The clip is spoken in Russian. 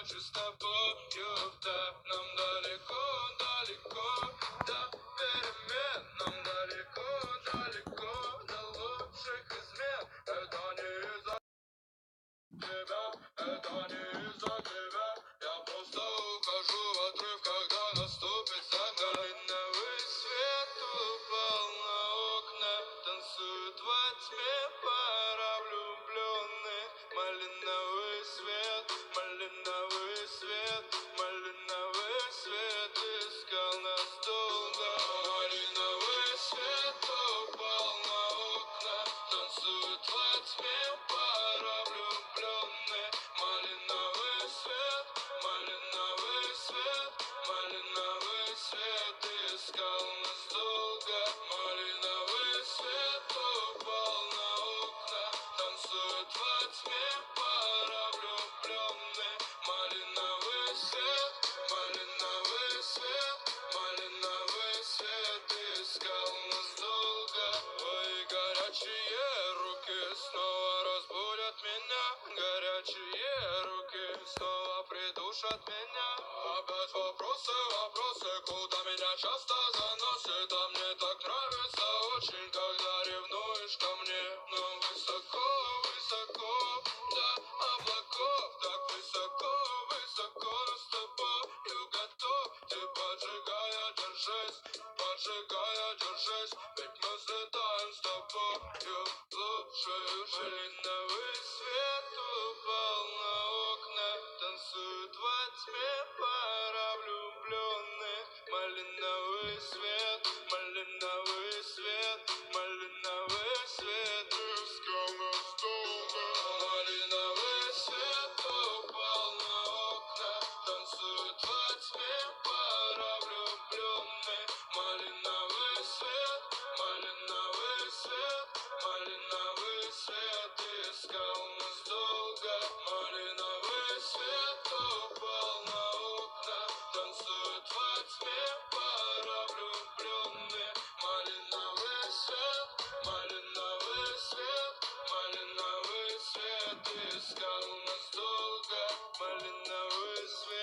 ночи с тобою, да, нам далеко, далеко до перемен, нам далеко, далеко до лучших измен. Это не из-за тебя, это не из-за тебя. Я просто ухожу в отрыв, когда наступит закат. Малиновый свет упал на окна, танцуют во тьме пара влюбленных. Малиновый свет, малиновый свет, малиновый свет искал нас долго. Малиновый свет упал на окна, танцуют во тьме пара влюбленных. Малиновый свет, малиновый свет, малиновый свет искал нас долго. Малиновый свет упал на окна, танцуют во тьме пара влюбленных. Малиновый свет, малиновый свет, малиновый свет искал нас долго. Твои горячие руки снова разбудят меня, горячие руки снова придушат меня. Опять вопросы, вопросы, куда меня часто заносит. А мне так нравится очень, когда ревнуешь ко мне. Но высоко, высоко до облаков, так высоко, высоко с тобою готов. Ты поджигая, держись, поджигая, держись, ведь мы взлетаем с тобою в лучшую жизнь. Малиновый свет упал на окна, танцуют во тьме пара влюбленных. Малиновый свет, малиновый свет, малиновый свет искал нас долго. Малиновый свет упал на окна, танцуют во тьме пара влюбленных. Малиновый свет, малиновый свет, малиновый свет искал нас долго. Малиновый свет упал на окна, танцуют во тьме пара влюбленных. Малиновый свет, малиновый свет, малиновый свет искал нас долго. Малиновый свет.